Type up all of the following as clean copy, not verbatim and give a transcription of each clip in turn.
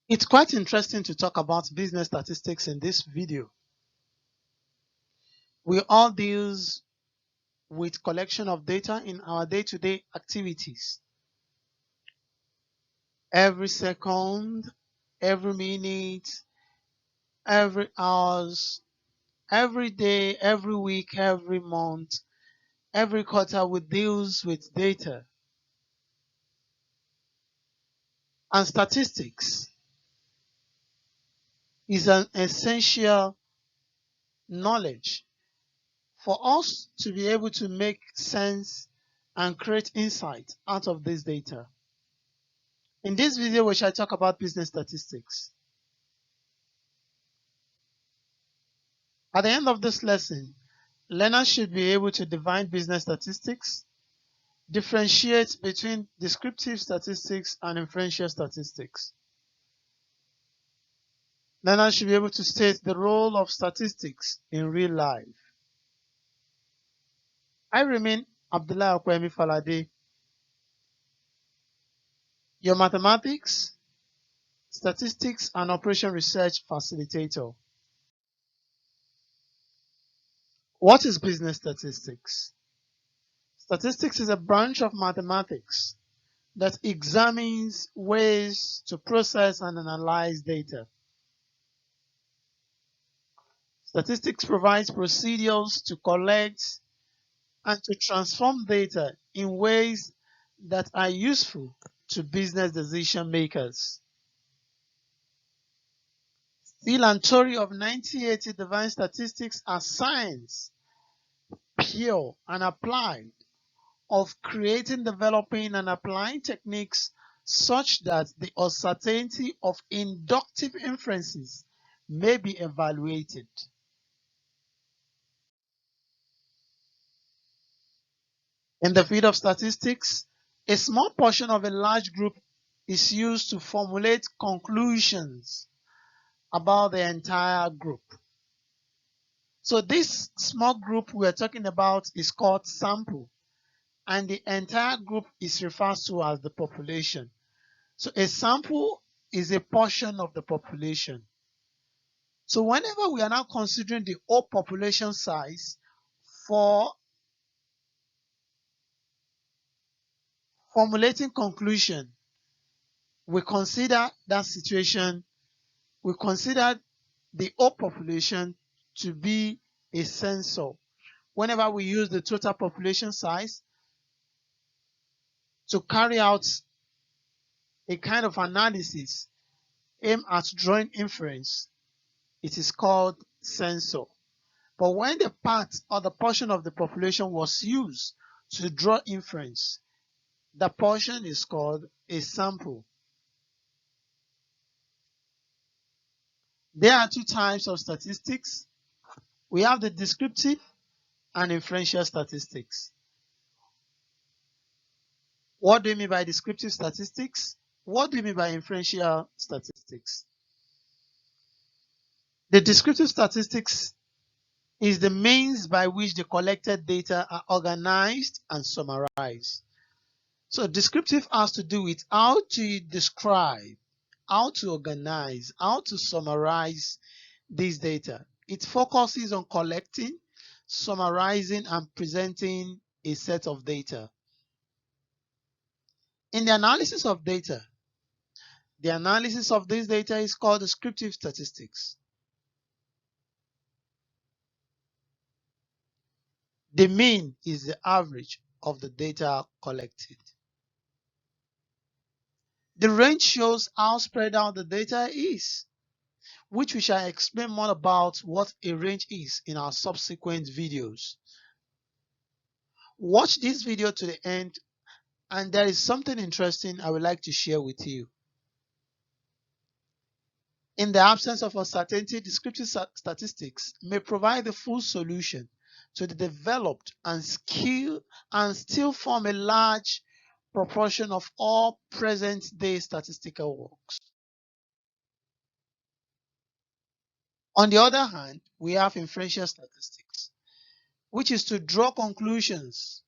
It's quite interesting to talk about business statistics in this video. We all deal with collection of data in our day-to-day activities. Every second, every minute, every hours, every day, every week, every month, every quarter we deals with data and statistics is an essential knowledge for us to be able to make sense and create insight out of this data. In this video, we shall talk about business statistics. At the end of this lesson, learners should be able to define business statistics, differentiate between descriptive statistics and inferential statistics. Learners should be able to state the role of statistics in real life. I remain Abdullah Akwemi Falade, your mathematics, statistics, and operation research facilitator. What is business statistics? Statistics is a branch of mathematics that examines ways to process and analyze data. Statistics provides procedures to collect and to transform data in ways that are useful to business decision makers. Steele and Torrey of 1980 define statistics as science, pure and applied, of creating, developing, and applying techniques such that the uncertainty of inductive inferences may be evaluated. In the field of statistics, a small portion of a large group is used to formulate conclusions about the entire group. So this small group we're talking about is called sample, and the entire group is referred to as the population. So a sample is a portion of the population. So whenever we are now considering the whole population size for formulating conclusion, we consider that situation, we consider the whole population to be a sensor. Whenever we use the total population size to carry out a kind of analysis aimed at drawing inference, it is called sensor. But when the part or the portion of the population was used to draw inference, the portion is called a sample. There are two types of statistics. We have the descriptive and inferential statistics. What do you mean by descriptive statistics? What do you mean by inferential statistics? The descriptive statistics is the means by which the collected data are organized and summarized. So descriptive has to do with how to describe, how to organize, how to summarize this data. It focuses on collecting, summarizing, and presenting a set of data. In the analysis of data, the analysis of this data is called descriptive statistics. The mean is the average of the data collected. The range shows how spread out the data is, which we shall explain more about what a range is in our subsequent videos. Watch this video to the end, and there is something interesting I would like to share with you. In the absence of uncertainty, descriptive statistics may provide the full solution to the developed and still form a large proportion of all present-day statistical works. On the other hand, we have inferential statistics, which is to draw conclusions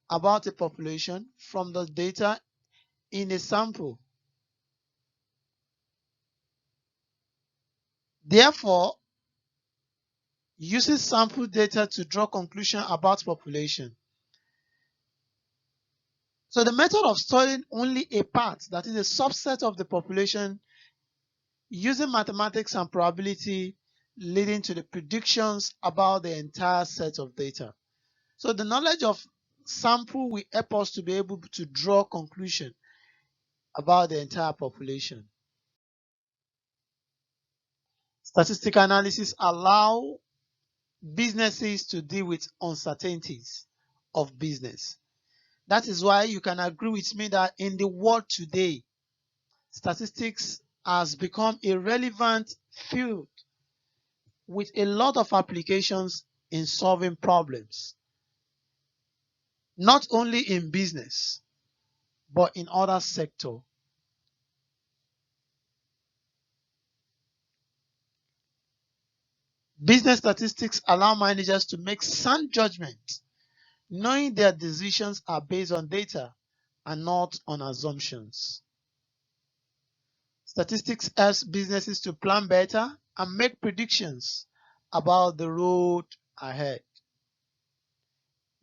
about a population from the data in a sample. Therefore, uses sample data to draw conclusion about population. So the method of studying only a part, that is a subset of the population, using mathematics and probability, leading to the predictions about the entire set of data. So the knowledge of sample will help us to be able to draw conclusion about the entire population. Statistical analysis allow businesses to deal with uncertainties of business. That is why you can agree with me that in the world today, statistics has become a relevant field with a lot of applications in solving problems, not only in business, but in other sectors. Business statistics allow managers to make sound judgments, knowing their decisions are based on data and not on assumptions. Statistics helps businesses to plan better and make predictions about the road ahead.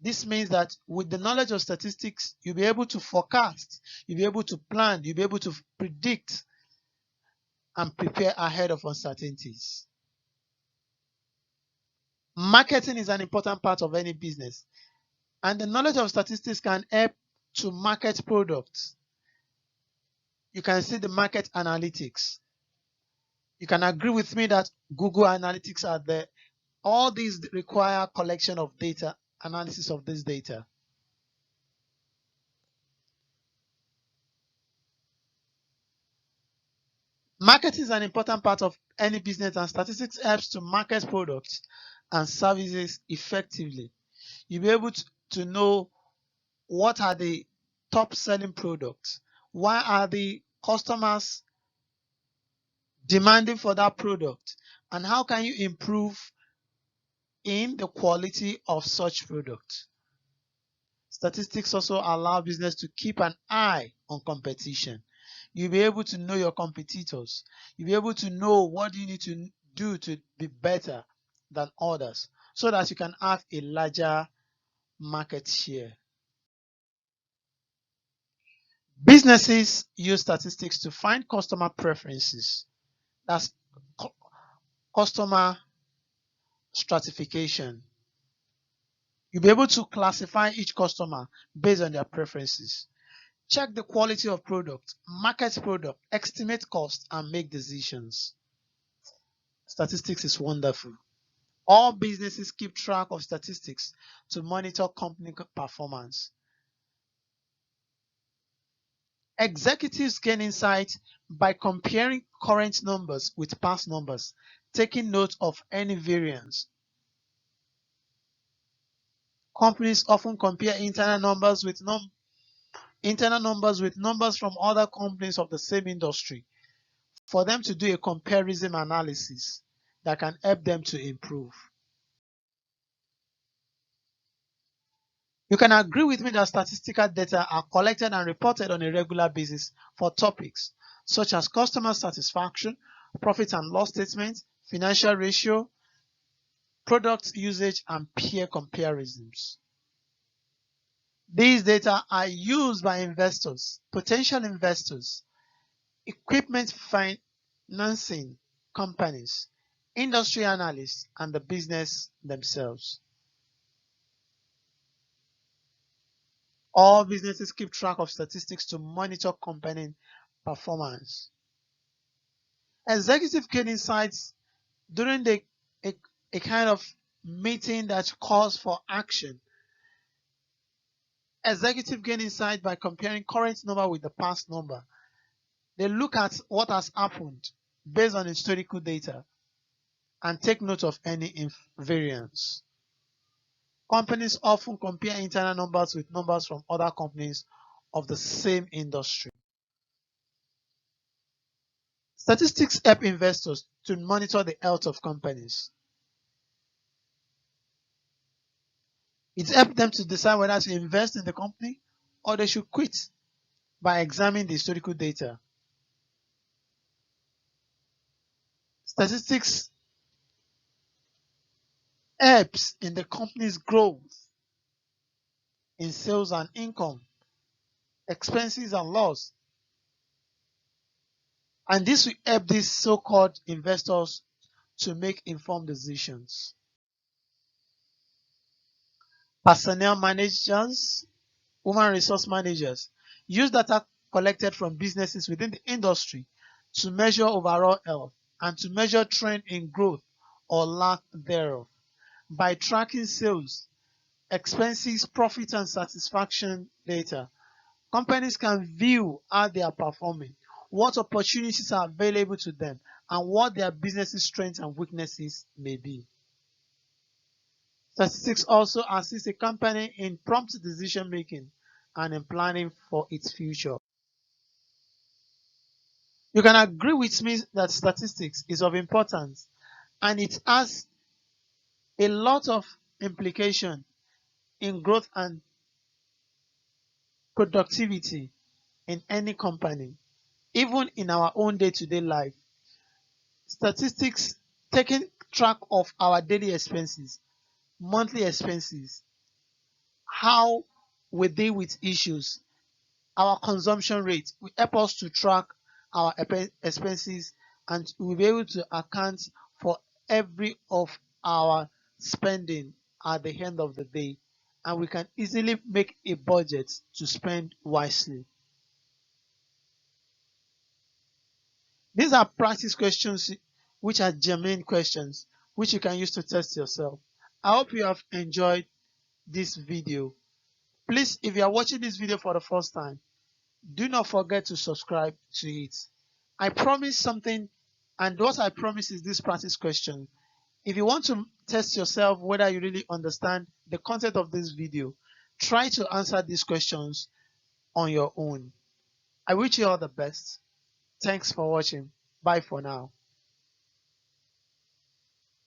This means that with the knowledge of statistics, you'll be able to forecast, you'll be able to plan, you'll be able to predict and prepare ahead of uncertainties. Marketing is an important part of any business, and the knowledge of statistics can help to market products. You can see the market analytics. You can agree with me that Google Analytics are there. All these require collection of data, analysis of this data. Marketing is an important part of any business, and statistics helps to market products and services effectively. You'll be able to know what are the top selling products, why are the customers demanding for that product, and how can you improve in the quality of such product. Statistics also allow business to keep an eye on competition. You'll be able to know your competitors. You'll be able to know what you need to do to be better than others so that you can have a larger market share. Businesses use statistics to find customer preferences. That's customer stratification. You'll be able to classify each customer based on their preferences. Check the quality of product, market product, estimate cost, and make decisions. Statistics is wonderful. All businesses keep track of statistics to monitor company performance. Executives gain insight by comparing current numbers with past numbers, taking note of any variance. Companies often compare internal numbers with numbers from other companies of the same industry for them to do a comparison analysis that can help them to improve. You can agree with me that statistical data are collected and reported on a regular basis for topics such as customer satisfaction, profit and loss statements, financial ratio, product usage, and peer comparisons. These data are used by investors, potential investors, equipment financing companies, industry analysts, and the business themselves. All businesses keep track of statistics to monitor company performance. Executive gain insights during a kind of meeting that calls for action. Executive gain insight by comparing current number with the past number. They look at what has happened based on historical data and take note of any variance. Companies often compare internal numbers with numbers from other companies of the same industry. Statistics help investors to monitor the health of companies. It helps them to decide whether to invest in the company or they should quit by examining the historical data. Statistics helps in the company's growth in sales and income, expenses and loss. And this will help these so-called investors to make informed decisions. Personnel managers, human resource managers use data collected from businesses within the industry to measure overall health and to measure trend in growth or lack thereof. By tracking sales, expenses, profit, and satisfaction data, companies can view how they are performing, what opportunities are available to them, and what their business's strengths and weaknesses may be. Statistics also assist a company in prompt decision making and in planning for its future. You can agree with me that statistics is of importance and it has a lot of implication in growth and productivity in any company, even in our own day-to-day life. Statistics taking track of our daily expenses, monthly expenses, how we deal with issues, our consumption rate will help us to track our expenses and we'll be able to account for every of our spending at the end of the day, and we can easily make a budget to spend wisely. These are practice questions which are germane questions which you can use to test yourself. I hope you have enjoyed this video. Please, if you are watching this video for the first time, do not forget to subscribe to it. I promise something, and what I promise is this practice question. If you want to test yourself whether you really understand the content of this video, try to answer these questions on your own. I wish you all the best. Thanks for watching. Bye for now.